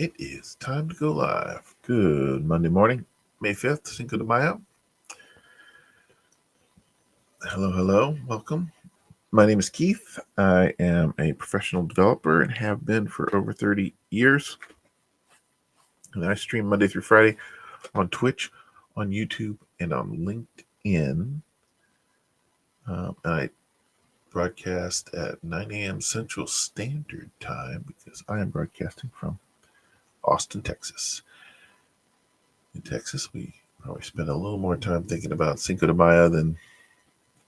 It is time to go live. Good Monday morning, May 5th, Cinco de Mayo. Hello, welcome. My name is Keith. I am a professional developer and have been for over 30 years. And I stream Monday through Friday on Twitch, on YouTube, and on LinkedIn. I broadcast at 9 a.m. Central Standard Time because I am broadcasting from Austin, Texas. In Texas, we probably spend a little more time thinking about Cinco de Mayo than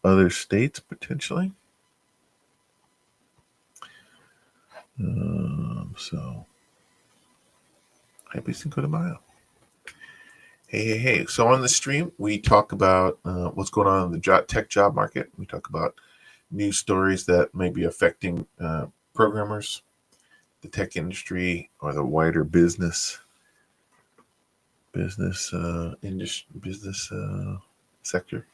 other states, potentially. So, happy Cinco de Mayo. Hey. So on the stream, we talk about what's going on in the tech job market. We talk about news stories that may be affecting programmers, the tech industry, or the wider business sector.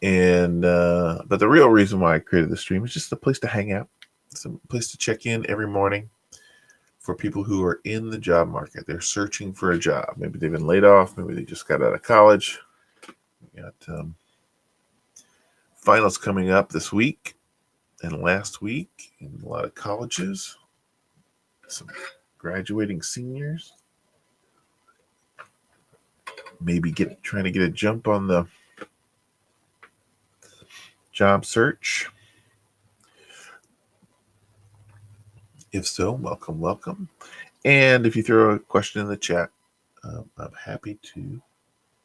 And but the real reason why I created the stream is just a place to hang out. It's a place to check in every morning for people who are in the job market. They're searching for a job. Maybe they've been laid off. Maybe they just got out of college. We got finals coming up this week and last week in a lot of colleges. Some graduating seniors. Maybe trying to get a jump on the job search. If so, welcome. And if you throw a question in the chat, I'm happy to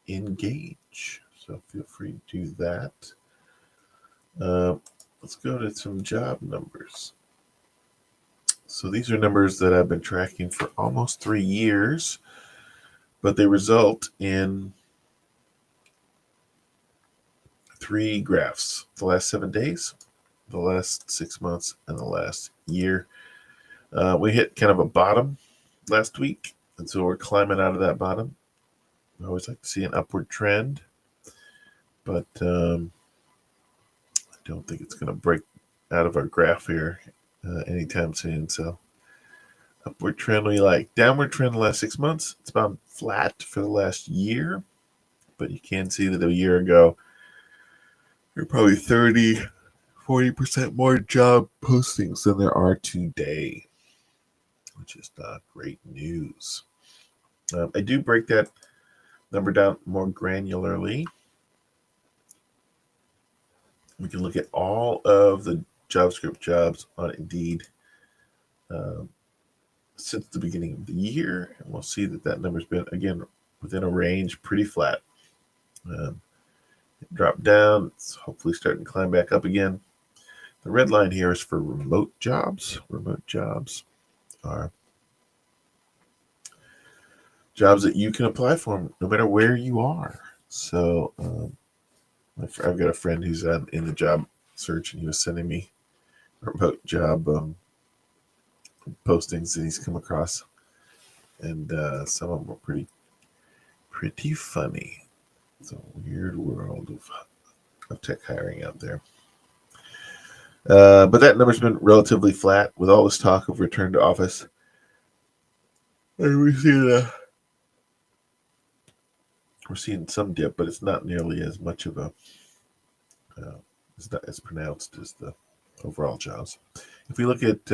engage. So feel free to do that. Let's go to some job numbers. So these are numbers that I've been tracking for almost 3 years, but they result in 3 graphs: the last 7 days, the last 6 months, and the last year. We hit kind of a bottom last week, and so we're climbing out of that bottom. I always like to see an upward trend, but I don't think it's going to break out of our graph here anytime soon. So upward trend we like. Downward trend the last 6 months. It's about flat for the last year, but you can see that a year ago there are probably 30-40% more job postings than there are today, which is not great news. I do break that number down more granularly. We can look at all of the JavaScript jobs on Indeed since the beginning of the year, and we'll see that number's been, again, within a range, pretty flat. It dropped down. It's hopefully starting to climb back up again. The red line here is for remote jobs. Remote jobs are jobs that you can apply for no matter where you are. So I've got a friend who's in the job search, and he was sending me remote job postings that he's come across, and some of them were pretty funny. It's a weird world of tech hiring out there. But that number's been relatively flat with all this talk of return to office. And we're seeing some dip, but it's not nearly as much of a it's not as pronounced as the overall jobs. If we look at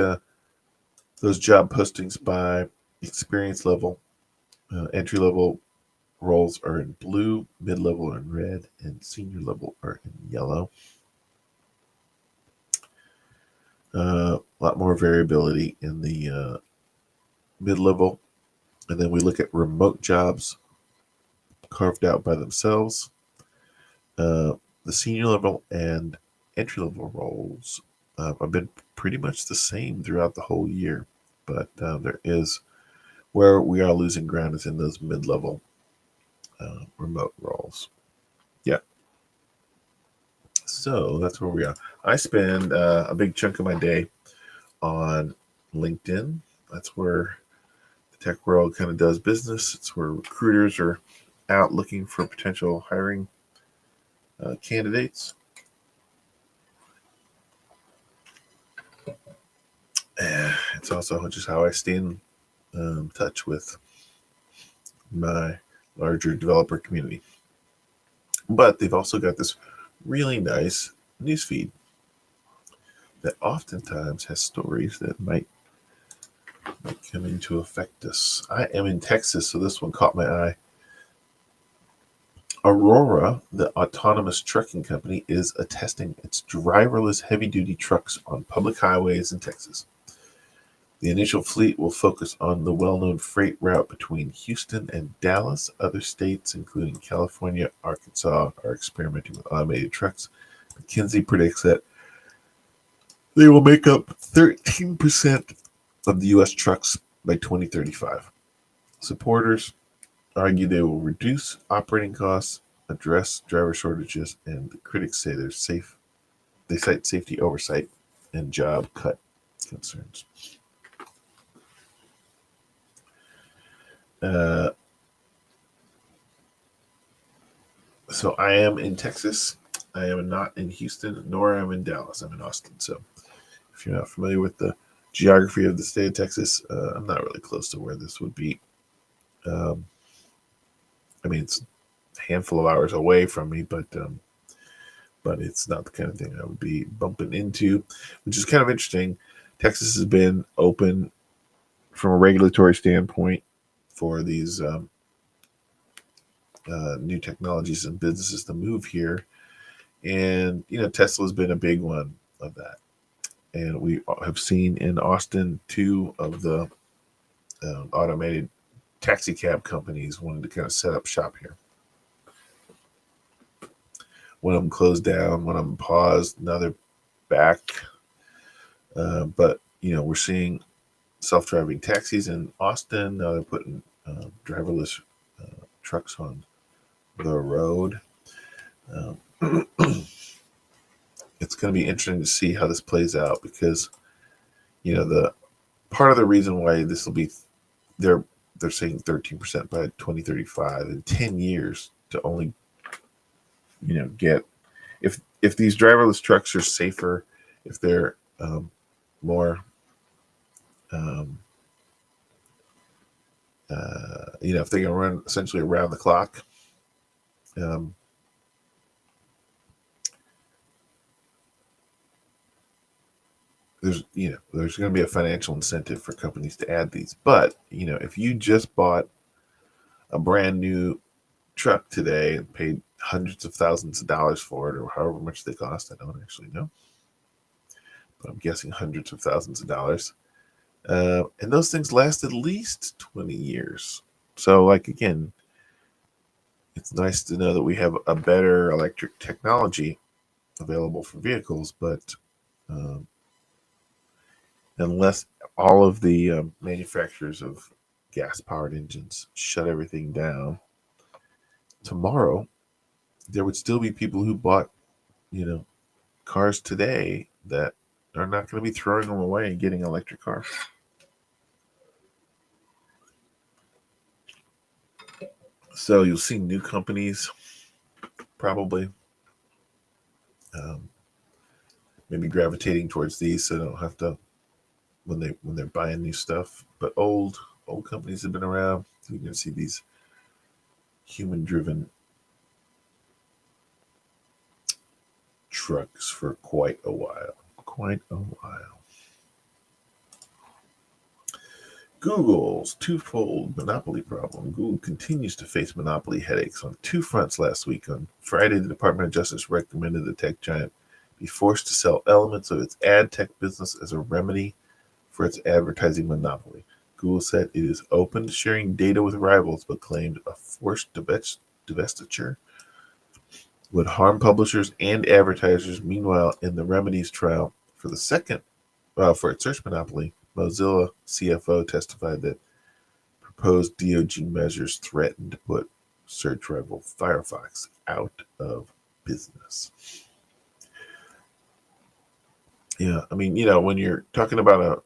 those job postings by experience level, entry level roles are in blue, mid level are in red, and senior level are in yellow. A lot more variability in the mid level, and then we look at remote jobs carved out by themselves. The senior level and entry level roles have been pretty much the same throughout the whole year, but there is where we are losing ground is in those mid level remote roles. Yeah. So that's where we are. I spend a big chunk of my day on LinkedIn. That's where the tech world kind of does business. It's where recruiters are out looking for potential hiring candidates. it's also just how I stay in touch with my larger developer community. But they've also got this really nice newsfeed that oftentimes has stories that might come into affect us. I am in Texas, so this one caught my eye. Aurora, the autonomous trucking company, is attesting its driverless heavy-duty trucks on public highways in Texas. The initial fleet will focus on the well-known freight route between Houston and Dallas. Other states, including California, Arkansas, are experimenting with automated trucks. McKinsey predicts that they will make up 13% of the U.S. trucks by 2035. Supporters argue they will reduce operating costs, address driver shortages, and the critics say they cite safety oversight and job cut concerns. So I am in Texas. I am not in Houston, nor am I in Dallas. I'm in Austin. So if you're not familiar with the geography of the state of Texas, I'm not really close to where this would be. I mean, it's a handful of hours away from me, but it's not the kind of thing I would be bumping into, which is kind of interesting. Texas has been open from a regulatory standpoint for these new technologies and businesses to move here. And, Tesla's been a big one of that. And we have seen in Austin 2 of the automated taxi cab companies wanted to kind of set up shop here. One of them closed down, one of them paused, now they're back. But, we're seeing self-driving taxis in Austin. Now they're putting driverless trucks on the road. It's going to be interesting to see how this plays out because, the part of the reason why this will be, they're saying 13% by 2035 in 10 years to only, get, if these driverless trucks are safer, if they're more, if they can run essentially around the clock, there's going to be a financial incentive for companies to add these. But if you just bought a brand new truck today and paid hundreds of thousands of dollars for it, or however much they cost, I don't actually know, but I'm guessing hundreds of thousands of dollars, and those things last at least 20 years. So, again, it's nice to know that we have a better electric technology available for vehicles, but unless all of the manufacturers of gas-powered engines shut everything down, tomorrow there would still be people who bought, cars today that are not going to be throwing them away and getting electric cars. So you'll see new companies probably maybe gravitating towards these, so they don't have to when they're buying new stuff. But old companies have been around. You're going to see these human-driven trucks for quite a while. Google's twofold monopoly problem. Google continues to face monopoly headaches on two fronts last week. On Friday, the Department of Justice recommended the tech giant be forced to sell elements of its ad tech business as a remedy for its advertising monopoly. Google said it is open to sharing data with rivals, but claimed a forced divestiture would harm publishers and advertisers. Meanwhile, in the remedies trial for its search monopoly, Mozilla CFO testified that proposed DOJ measures threatened to put search rival Firefox out of business. Yeah, I mean, when you're talking about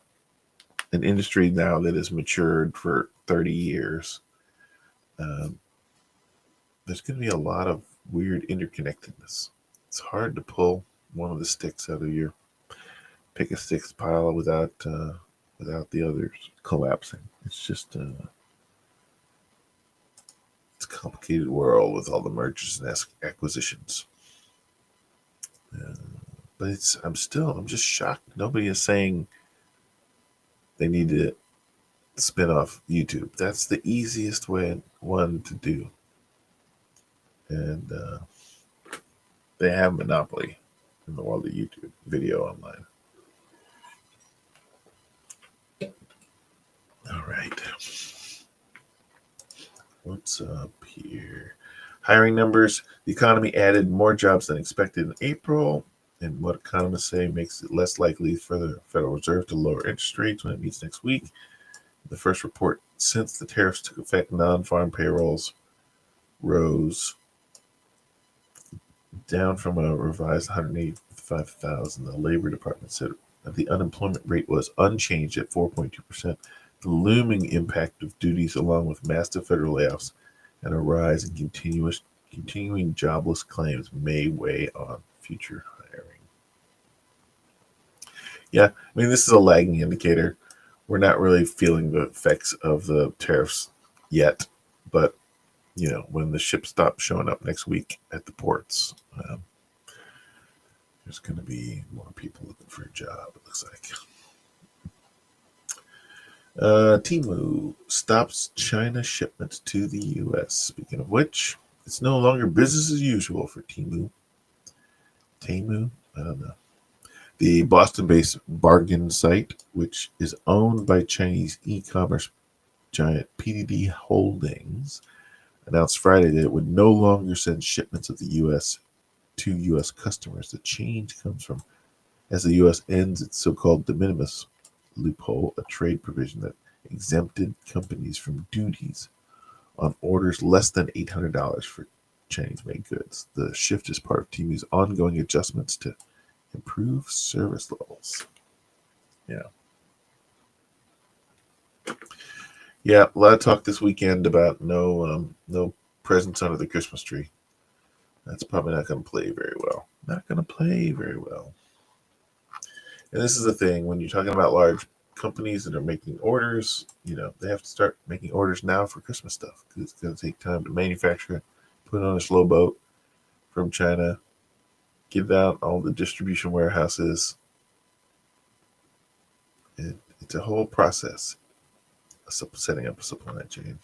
an industry now that has matured for 30 years, there's going to be a lot of weird interconnectedness. It's hard to pull one of the sticks out of your pick a sticks pile without without the others collapsing. It's just it's a complicated world with all the mergers and acquisitions. Uh, but I'm just shocked. Nobody is saying they need to spin off YouTube. That's the easiest one to do, and they have monopoly in the world of YouTube video online. All right, what's up here? Hiring numbers. The economy added more jobs than expected in April, and what economists say makes it less likely for the Federal Reserve to lower interest rates when it meets next week. The first report since the tariffs took effect, non-farm payrolls rose down from a revised 185,000. The Labor Department said that the unemployment rate was unchanged at 4.2%. The looming impact of duties, along with massive federal layoffs and a rise in continuing jobless claims, may weigh on future hiring. Yeah, I mean, this is a lagging indicator. We're not really feeling the effects of the tariffs yet, but when the ships stop showing up next week at the ports, there's going to be more people looking for a job, it looks like. Temu stops China shipments to the U.S. Speaking of which, it's no longer business as usual for Temu. Temu? I don't know. The Boston-based bargain site, which is owned by Chinese e-commerce giant PDD Holdings, announced Friday that it would no longer send shipments of the U.S. to U.S. customers. The change comes from as the U.S. ends its so-called de minimis loophole, a trade provision that exempted companies from duties on orders less than $800 for Chinese-made goods. The shift is part of Temu's ongoing adjustments to improve service levels. Yeah, a lot of talk this weekend about no presents under the Christmas tree. That's probably not going to play very well. Not going to play very well. And this is the thing, when you're talking about large companies that are making orders, they have to start making orders now for Christmas stuff because it's going to take time to manufacture it, put it on a slow boat from China, get it out all the distribution warehouses. It's a whole process of setting up a supply chain.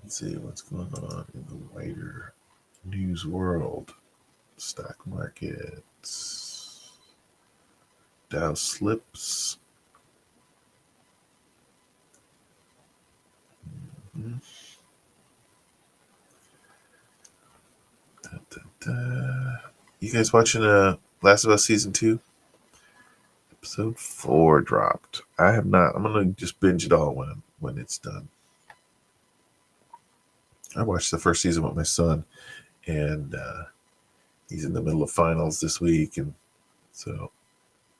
Let's see what's going on in the wider news world. Stock markets. Dow slips. Mm-hmm. You guys watching Last of Us Season 2? Episode 4 dropped. I have not. I'm going to just binge it all when it's done. I watched the first season with my son, and he's in the middle of finals this week, and so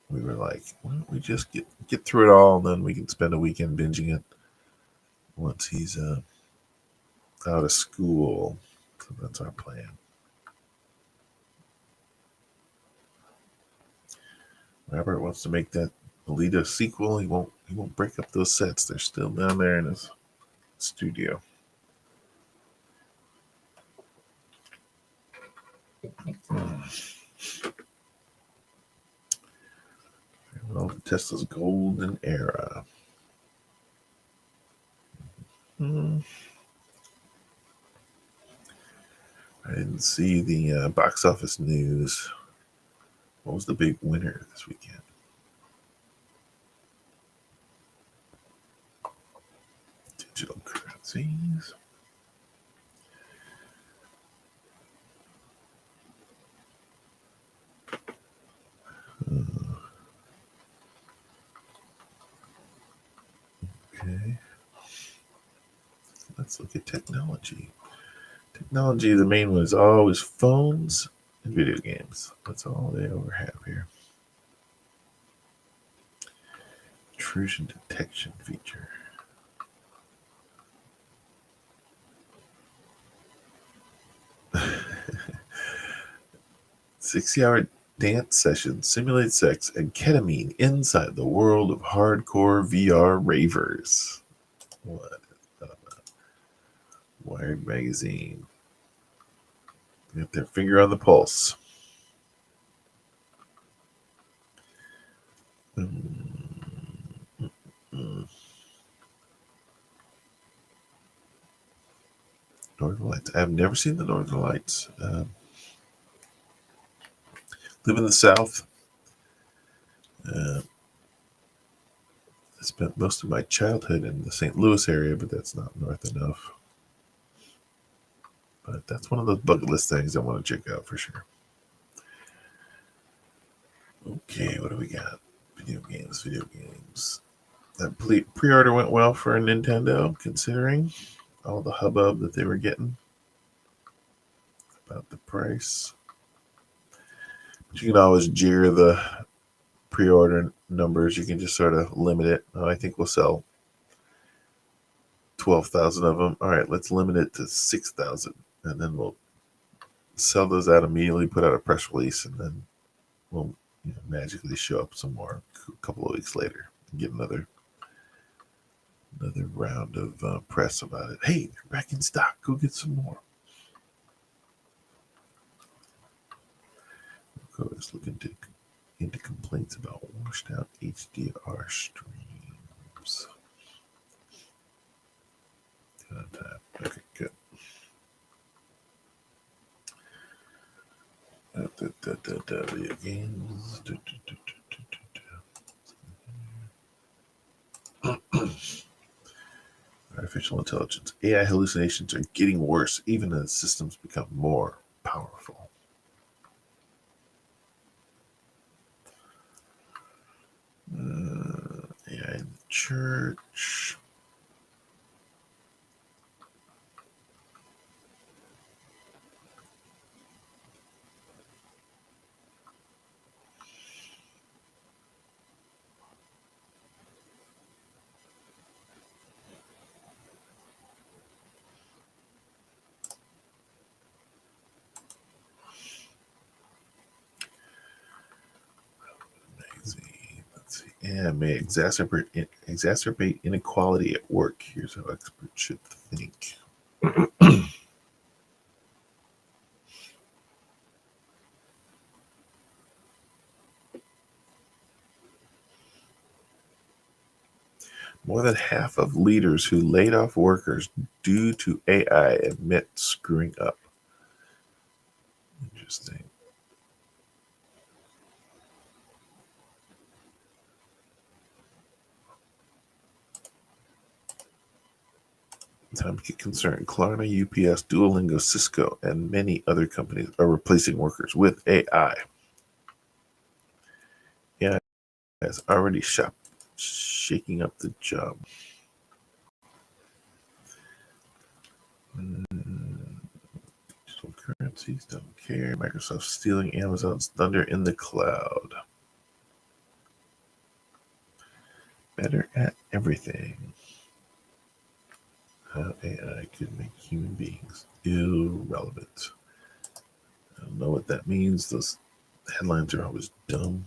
we were like, why don't we just get through it all, and then we can spend a weekend binging it once he's out of school. So that's our plan. Robert wants to make that Alita sequel. He won't break up those sets. They're still down there in his studio. Well, Tesla's golden era. I didn't see the box office news. What was the big winner this weekend? Digital currencies. Okay. Let's look at technology. Technology, the main one is always phones and video games. That's all they ever have here. Intrusion detection feature. dance sessions, simulate sex, and ketamine inside the world of hardcore VR ravers. What? Wired magazine. Got their finger on the pulse. Northern Lights. I've never seen the Northern Lights. Live in the South. I spent most of my childhood in the St. Louis area, but that's not north enough. But that's one of those bucket list things I want to check out for sure. Okay, what do we got? Video games. That pre-order went well for a Nintendo, considering all the hubbub that they were getting about the price. But you can always jeer the pre-order numbers. You can just sort of limit it. I think we'll sell 12,000 of them. All right, let's limit it to 6,000, and then we'll sell those out immediately, put out a press release, and then we'll magically show up some more a couple of weeks later and get another round of press about it. Hey, they're back in stock. Go get some more. Let's look into complaints about washed out HDR streams. Okay, good. Video games. Artificial intelligence. AI hallucinations are getting worse even as systems become more powerful. AI in the church. Yeah, may exacerbate inequality at work. Here's how experts should think. More than half of leaders who laid off workers due to AI admit screwing up. Interesting. Time to get concerned. Klarna, UPS, Duolingo, Cisco, and many other companies are replacing workers with AI. AI has already shaking up the job. Digital currencies don't care. Microsoft stealing Amazon's thunder in the cloud. Better at everything. How AI could make human beings irrelevant. I don't know what that means. Those headlines are always dumb.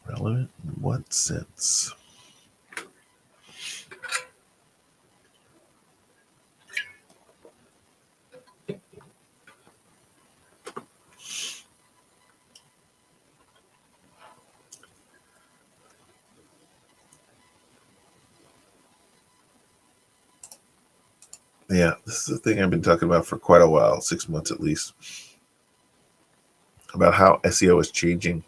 Relevant in what sense? Yeah, this is the thing I've been talking about for quite a while, 6 months at least, about how SEO is changing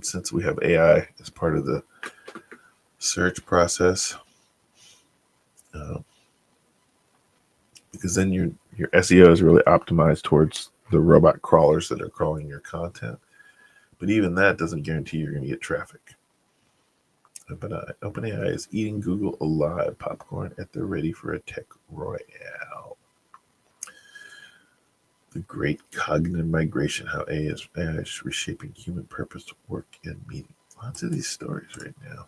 since we have AI as part of the search process. Because then your SEO is really optimized towards the robot crawlers that are crawling your content. But even that doesn't guarantee you're going to get traffic. OpenAI is eating Google alive. Popcorn at the ready for a tech royale. The great cognitive migration, how AI is reshaping human purpose, work, and meaning. Lots of these stories right now.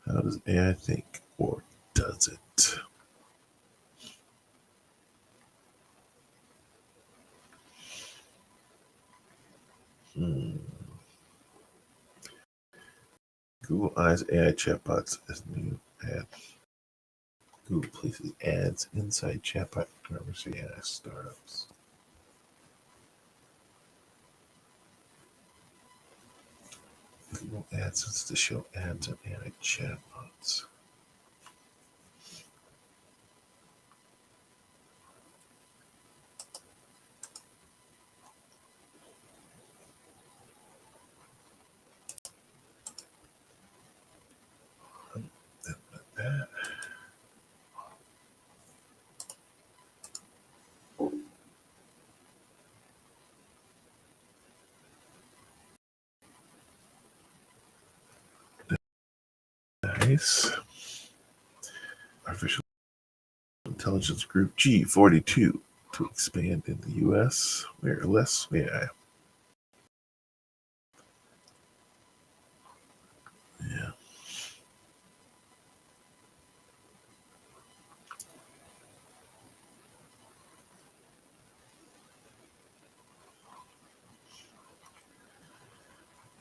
How does AI think, or does it? Google eyes AI chatbots as new ad. Google places ads inside chatbot conversation AI startups. Google AdSense to show ads on AI chatbots. That. Nice. Artificial Intelligence Group G42 to expand in the U.S. Wireless AI. Yeah.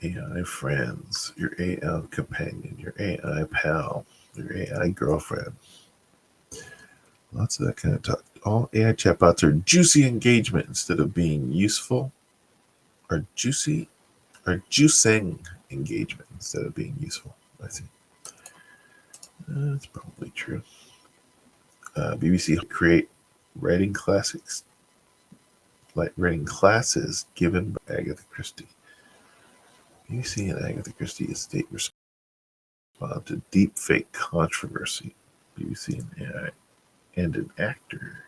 AI friends, your AI companion, your AI pal, your AI girlfriend. Lots of that kind of talk. All AI chatbots are juicy engagement instead of being useful, or juicing engagement instead of being useful. I think that's probably true. BBC create writing classics, like writing classes given by Agatha Christie. BBC and Agatha Christie estate respond to deepfake controversy. BBC and AI and an actor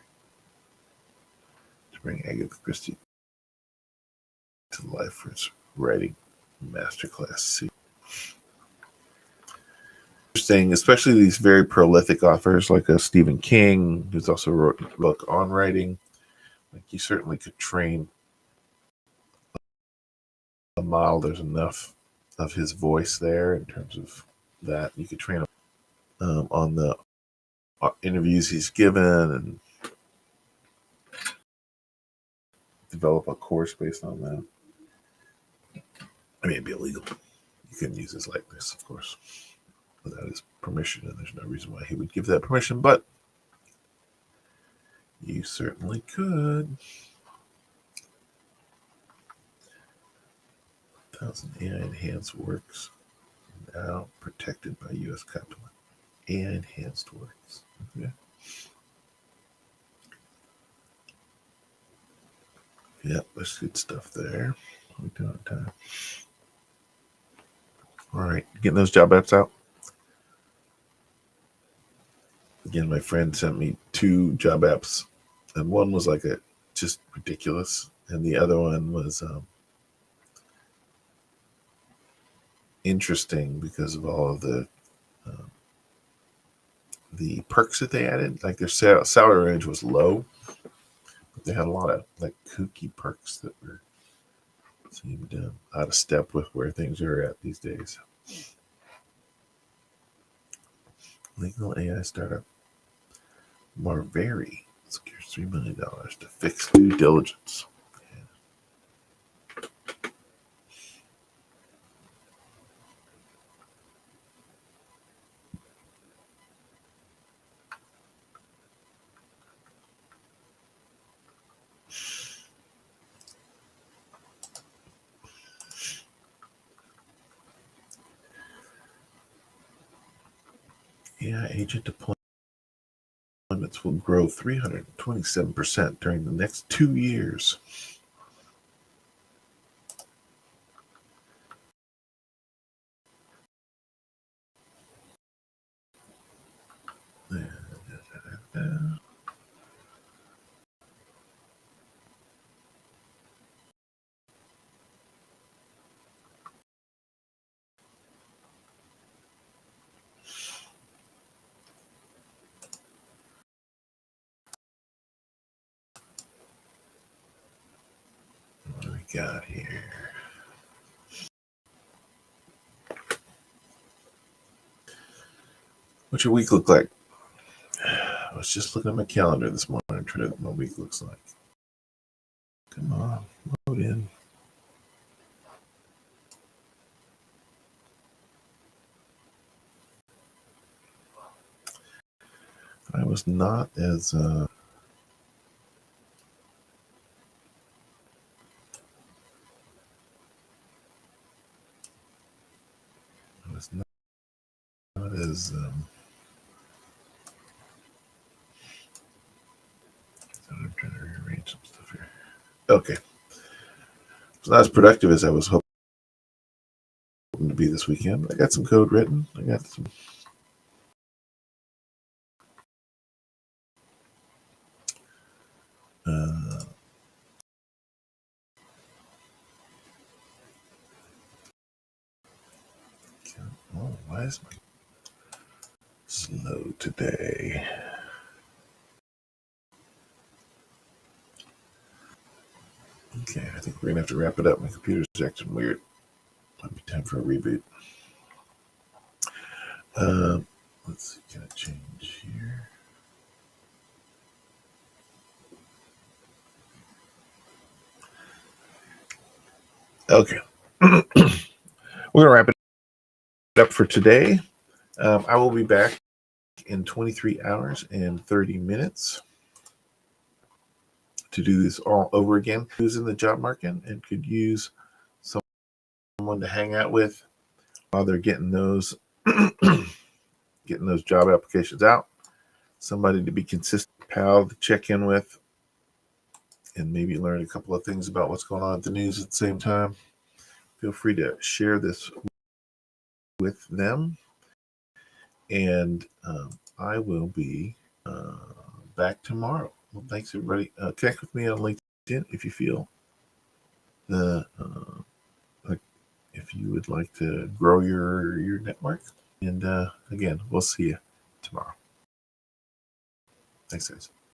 to bring Agatha Christie to life for its writing masterclass. Interesting, especially these very prolific authors like Stephen King, who's also wrote a book on writing. Like you certainly could train a model. There's enough of his voice there in terms of that. You could train him on the interviews he's given and develop a course based on that. I mean, it'd be illegal. You couldn't use his likeness, of course, without his permission, and there's no reason why he would give that permission, but you certainly could. 1,000 AI enhanced works now protected by U.S. copyright. AI enhanced works. Okay. Yep, there's good stuff there. We're doing time. All right, getting those job apps out. Again, my friend sent me 2 job apps, and one was like a just ridiculous, and the other one was interesting because of all of the perks that they added. Like their salary range was low, but they had a lot of like kooky perks that were seemed out of step with where things are at these days. Legal AI startup Marveri secures $3 million to fix due diligence. AI agent deployments will grow 327% during the next 2 years. What do we got here? What's your week look like? I was just looking at my calendar this morning and trying to what my week looks like. Come on, load in. was not as I was not as I'm trying to rearrange some stuff here. Okay. It's not as productive as I was hoping to be this weekend. I got some code written. I got some oh, why is my slow today? Okay, I think we're gonna have to wrap it up. My computer's acting weird. Might be time for a reboot. Let's see, can I change here? Okay. We're gonna wrap it up for today. I will be back in 23 hours and 30 minutes to do this all over again. Who's in the job market and could use someone to hang out with while they're getting those job applications out. Somebody to be consistent, pal to check in with, and maybe learn a couple of things about what's going on at the news at the same time. Feel free to share this with them, and I will be back tomorrow. Well, thanks everybody. Connect with me on LinkedIn if you feel if you would like to grow your network. And again, we'll see you tomorrow. Thanks, guys.